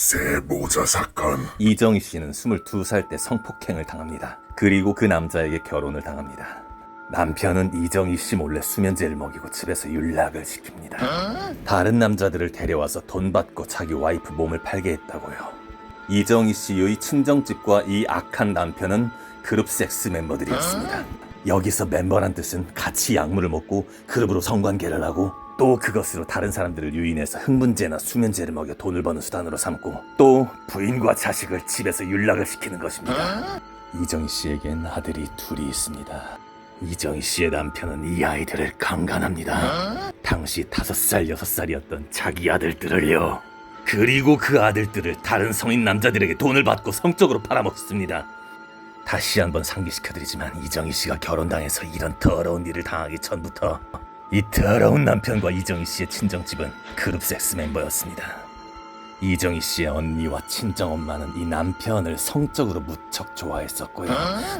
새 모자 사건. 이정희 씨는 22살 때 성폭행을 당합니다. 그리고 그 남자에게 결혼을 당합니다. 남편은 이정희 씨 몰래 수면제를 먹이고 집에서 윤락을 시킵니다. 다른 남자들을 데려와서 돈 받고 자기 와이프 몸을 팔게 했다고요. 이정희 씨의 친정집과 이 악한 남편은 그룹 섹스 멤버들이었습니다. 여기서 멤버란 뜻은 같이 약물을 먹고 그룹으로 성관계를 하고 또 그것으로 다른 사람들을 유인해서 흥분제나 수면제를 먹여 돈을 버는 수단으로 삼고 또 부인과 자식을 집에서 윤락을 시키는 것입니다. 이정희 씨에겐 아들이 둘이 있습니다. 이정희 씨의 남편은 이 아이들을 강간합니다. 당시 5살, 6살이었던 자기 아들들을요. 그리고 그 아들들을 다른 성인 남자들에게 돈을 받고 성적으로 팔아먹습니다. 다시 한번 상기시켜드리지만 이정희 씨가 결혼당해서 이런 더러운 일을 당하기 전부터 이 더러운 남편과 이정희 씨의 친정집은 그룹 섹스 멤버였습니다. 이정희 씨의 언니와 친정엄마는 이 남편을 성적으로 무척 좋아했었고요.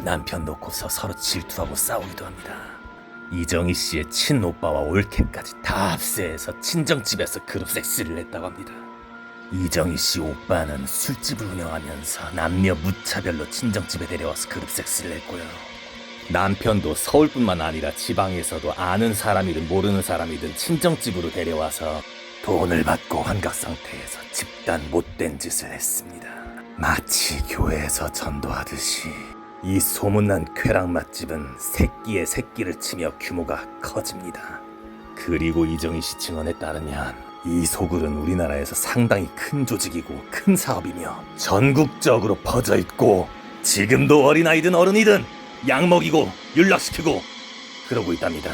남편 놓고서 서로 질투하고 싸우기도 합니다. 이정희 씨의 친오빠와 올케까지 다 합세해서 친정집에서 그룹 섹스를 했다고 합니다. 이정희 씨 오빠는 술집을 운영하면서 남녀 무차별로 친정집에 데려와서 그룹 섹스를 했고요. 남편도 서울뿐만 아니라 지방에서도 아는 사람이든 모르는 사람이든 친정집으로 데려와서 돈을 받고 환각 상태에서 집단 못된 짓을 했습니다. 마치 교회에서 전도하듯이 이 소문난 쾌락 맛집은 새끼에 새끼를 치며 규모가 커집니다. 그리고 이정희 씨 증언에 따르면 이 소굴은 우리나라에서 상당히 큰 조직이고 큰 사업이며 전국적으로 퍼져 있고 지금도 어린아이든 어른이든 약 먹이고 윤락시키고 그러고 있답니다.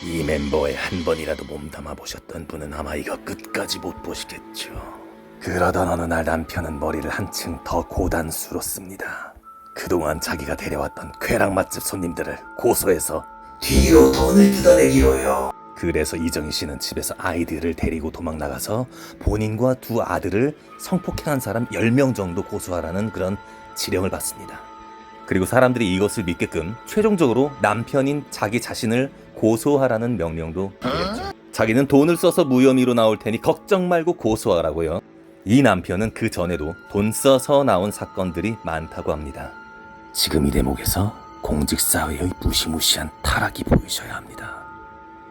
이 멤버에 한 번이라도 몸담아 보셨던 분은 아마 이거 끝까지 못 보시겠죠. 그러던 어느 날 남편은 머리를 한층 더 고단수로 씁니다. 그동안 자기가 데려왔던 쾌락 맛집 손님들을 고소해서 뒤로 돈을 뜯어내기로요. 그래서 이정희 씨는 집에서 아이들을 데리고 도망 나가서 본인과 두 아들을 성폭행한 사람 10명 정도 고소하라는 그런 지령을 받습니다. 그리고 사람들이 이것을 믿게끔 최종적으로 남편인 자기 자신을 고소하라는 명령도 드렸죠. 자기는 돈을 써서 무혐의로 나올 테니 걱정 말고 고소하라고요. 이 남편은 그 전에도 돈 써서 나온 사건들이 많다고 합니다. 지금 이 대목에서 공직사회의 무시무시한 타락이 보이셔야 합니다.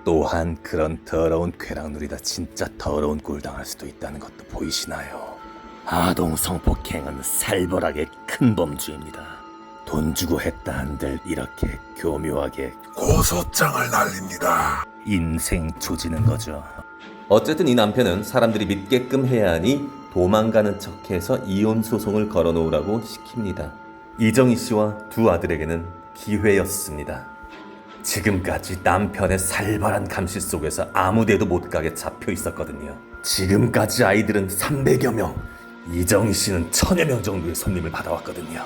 또한 그런 더러운 쾌락누리다 진짜 더러운 꼴 당할 수도 있다는 것도 보이시나요? 아동 성폭행은 살벌하게 큰 범죄입니다. 돈 주고 했다 한들 이렇게 교묘하게 고소장을 날립니다. 인생 조지는 거죠. 어쨌든 이 남편은 사람들이 믿게끔 해야 하니 도망가는 척해서 이혼 소송을 걸어놓으라고 시킵니다. 이정희 씨와 두 아들에게는 기회였습니다. 지금까지 남편의 살벌한 감시 속에서 아무데도 못 가게 잡혀 있었거든요. 지금까지 아이들은 300여 명, 이정희 씨는 1000여 명 정도의 손님을 받아왔거든요.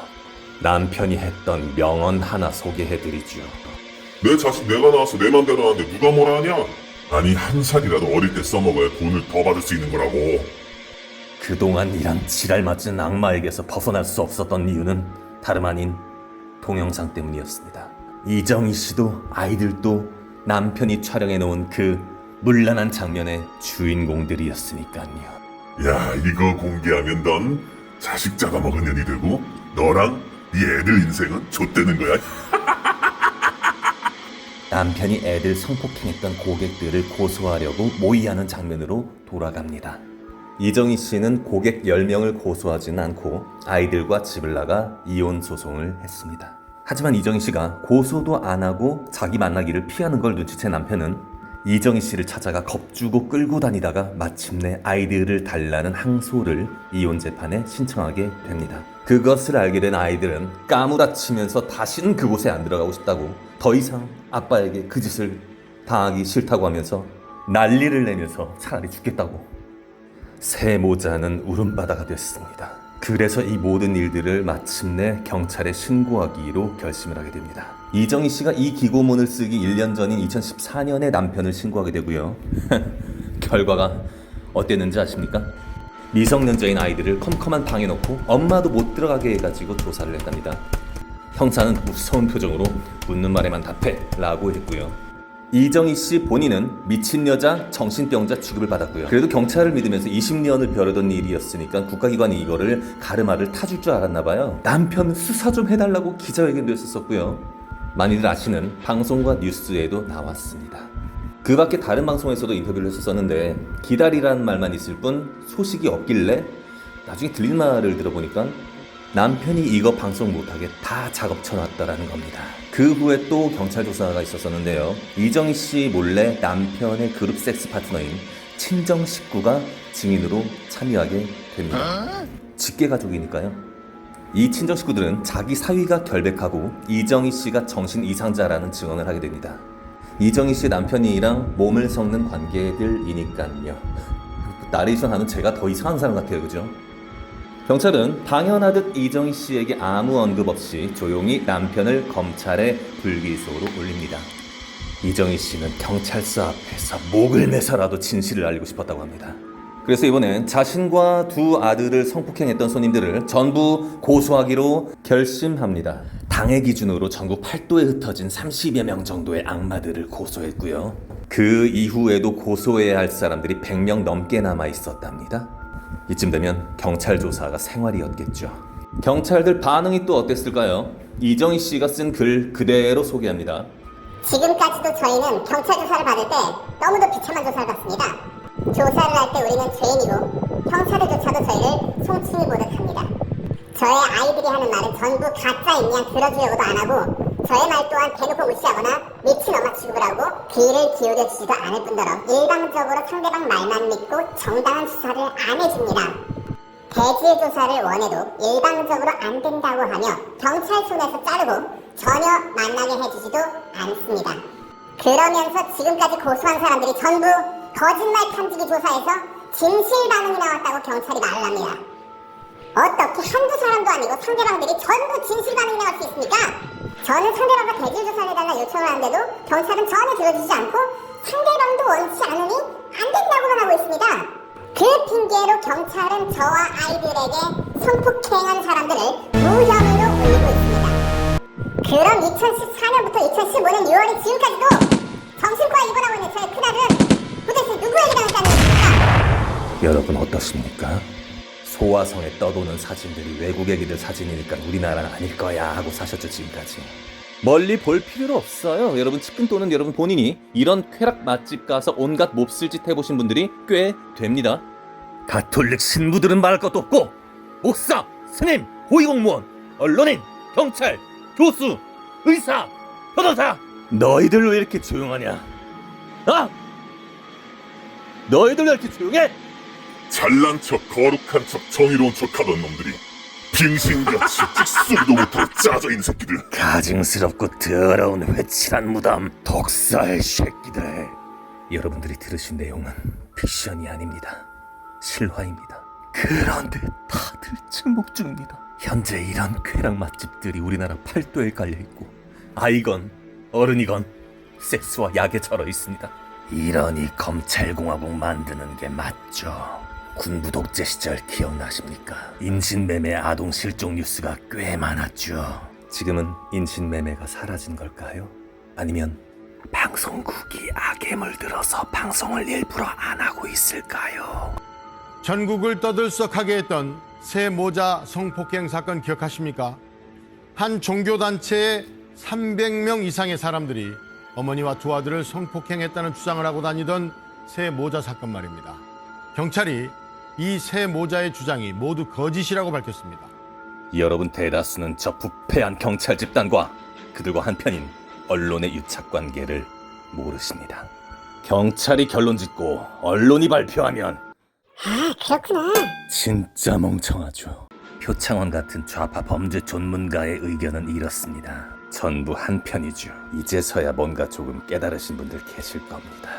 남편이 했던 명언 하나 소개해드리죠. 내 자식 내가 낳아서 내 맘대로 하는데 누가 뭐라 하냐? 아니 한 살이라도 어릴 때 써먹어야 돈을 더 받을 수 있는 거라고. 그동안 이런 지랄 맞은 악마에게서 벗어날 수 없었던 이유는 다름 아닌 동영상 때문이었습니다. 이정희 씨도 아이들도 남편이 촬영해놓은 그 문란한 장면의 주인공들이었으니까요. 야 이거 공개하면 넌 자식 잡아먹은 년이 되고 너랑 네 애들 인생은 좆되는 거야. 남편이 애들 성폭행했던 고객들을 고소하려고 모의하는 장면으로 돌아갑니다. 이정희 씨는 고객 10명을 고소하지는 않고 아이들과 집을 나가 이혼 소송을 했습니다. 하지만 이정희 씨가 고소도 안 하고 자기 만나기를 피하는 걸 눈치챈 남편은 이정희 씨를 찾아가 겁주고 끌고 다니다가 마침내 아이들을 달라는 항소를 이혼 재판에 신청하게 됩니다. 그것을 알게 된 아이들은 까무라치면서 다시는 그곳에 안 들어가고 싶다고, 더 이상 아빠에게 그 짓을 당하기 싫다고 하면서 난리를 내면서 차라리 죽겠다고. 새 모자는 울음바다가 됐습니다. 그래서 이 모든 일들을 마침내 경찰에 신고하기로 결심을 하게 됩니다. 이정희 씨가 이 기고문을 쓰기 1년 전인 2014년에 남편을 신고하게 되고요. 결과가 어땠는지 아십니까? 미성년자인 아이들을 컴컴한 방에 넣고 엄마도 못 들어가게 해가지고 조사를 했답니다. 형사는 무서운 표정으로 묻는 말에만 답해 라고 했고요. 이정희 씨 본인은 미친 여자, 정신병자 취급을 받았고요. 그래도 경찰을 믿으면서 20년을 벼르던 일이었으니까 국가기관이 이거를 가르마를 타줄 줄 알았나 봐요. 남편 수사 좀 해달라고 기자회견도 했었고요. 많이들 아시는 방송과 뉴스에도 나왔습니다. 그 밖에 다른 방송에서도 인터뷰를 했었는데 기다리라는 말만 있을 뿐 소식이 없길래 나중에 들린 말을 들어보니까 남편이 이거 방송 못하게 다 작업 쳐놨다라는 겁니다. 그 후에 또 경찰 조사가 있었었는데요. 이정희 씨 몰래 남편의 그룹 섹스 파트너인 친정 식구가 증인으로 참여하게 됩니다. 직계 가족이니까요. 이 친정 식구들은 자기 사위가 결백하고 이정희 씨가 정신 이상자라는 증언을 하게 됩니다. 이정희 씨 남편이랑 몸을 섞는 관계들이니까요. 나레이션 하는 제가 더 이상한 사람 같아요, 그죠? 경찰은 당연하듯 이정희 씨에게 아무 언급 없이 조용히 남편을 검찰에 불기소로 올립니다. 이정희 씨는 경찰서 앞에서 목을 매서라도 진실을 알리고 싶었다고 합니다. 그래서 이번엔 자신과 두 아들을 성폭행했던 손님들을 전부 고소하기로 결심합니다. 당해 기준으로 전국 8도에 흩어진 30여 명 정도의 악마들을 고소했고요. 그 이후에도 고소해야 할 사람들이 100명 넘게 남아 있었답니다. 이쯤 되면 경찰 조사가 생활이었겠죠. 경찰들 반응이 또 어땠을까요? 이정희 씨가 쓴 글 그대로 소개합니다. 지금까지도 저희는 경찰 조사를 받을 때 너무도 비참한 조사를 받습니다. 조사를 할 때 우리는 죄인이고 형사들조차도 저희를 송충이 보듯 합니다. 저의 아이들이 하는 말은 전부 가짜인 양 들어주려고도 안 하고 저의 말 또한 대놓고 무시하거나 미친 엄마 취급을 하고 귀를 기울여주지도 않을 뿐더러 일방적으로 상대방 말만 믿고 정당한 수사를 안 해줍니다. 대질 조사를 원해도 일방적으로 안 된다고 하며 경찰 손에서 자르고 전혀 만나게 해주지도 않습니다. 그러면서 지금까지 고소한 사람들이 전부 거짓말 탐지기 조사에서 진실 반응이 나왔다고 경찰이 말을 합니다. 어떻게 한두 사람도 아니고 상대방들이 전부 진실 반응이 나올 수 있습니까? 저는 상대방과 대질 조사를 해달라 요청을 하는데도 경찰은 전혀 들어주지 않고 상대방도 원치 않으니 안 된다고만 하고 있습니다. 그 핑계로 경찰은 저와 아이들에게 성폭행한 사람들을 무혐의로 올리고 있습니다. 그럼 2014년부터 2015년 6월에 지금까지도 정신과 입원하고 있는 저의 큰아들은 도대체 누구에게 당했다는 것입니까? 여러분 어떻습니까? 소화성에 떠도는 사진들이 외국 애기들 사진이니까 우리나라는 아닐 거야 하고 사셨죠 지금까지. 멀리 볼 필요도 없어요. 여러분 측근 또는 여러분 본인이 이런 쾌락 맛집 가서 온갖 몹쓸짓 해보신 분들이 꽤 됩니다. 가톨릭 신부들은 말할 것도 없고 목사, 스님, 고위공무원, 언론인, 경찰, 교수, 의사, 변호사 너희들 왜 이렇게 조용하냐? 아? 너희들 왜 이렇게 조용해? 잘난 척, 거룩한 척, 정의로운 척 하던 놈들이 빙신같이 찍소리도 못하고 짜져있는 새끼들. 가증스럽고 더러운 회칠한 무덤 독살 새끼들. 여러분들이 들으신 내용은 픽션이 아닙니다. 실화입니다. 그런데 다들 침묵 중입니다. 현재 이런 쾌락 맛집들이 우리나라 팔도에 깔려있고 아이건 어른이건 섹스와 약에 절어 있습니다. 이러니 검찰공화국 만드는 게 맞죠. 군부 독재 시절 기억나십니까? 인신매매 아동 실종 뉴스가 꽤 많았죠. 지금은 인신매매가 사라진 걸까요? 아니면 방송국이 악에 물들어서 방송을 일부러 안 하고 있을까요? 전국을 떠들썩하게 했던 새 모자 성폭행 사건 기억하십니까? 한 종교단체의 300명 이상의 사람들이 어머니와 두 아들을 성폭행했다는 주장을 하고 다니던 새 모자 사건 말입니다. 경찰이 이 새 모자의 주장이 모두 거짓이라고 밝혔습니다. 여러분 대다수는 저 부패한 경찰 집단과 그들과 한편인 언론의 유착관계를 모르십니다. 경찰이 결론 짓고 언론이 발표하면 아, 그렇구나. 진짜 멍청하죠. 표창원 같은 좌파 범죄 전문가의 의견은 이렇습니다. 전부 한편이죠. 이제서야 뭔가 조금 깨달으신 분들 계실 겁니다.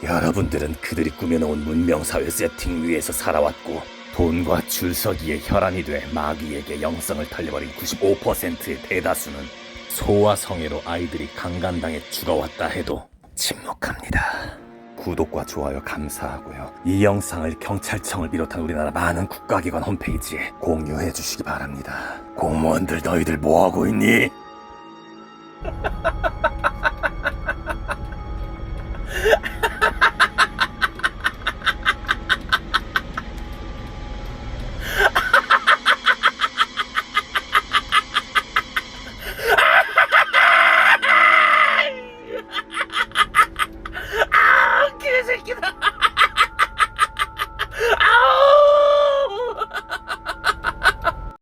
여러분들은 그들이 꾸며놓은 문명사회 세팅 위에서 살아왔고 돈과 줄서기에 혈안이 돼 마귀에게 영성을 털려버린 95%의 대다수는 소와 성애로 아이들이 강간당해 죽어왔다 해도 침묵합니다. 구독과 좋아요 감사하고요. 이 영상을 경찰청을 비롯한 우리나라 많은 국가기관 홈페이지에 공유해 주시기 바랍니다. 공무원들 너희들 뭐하고 있니?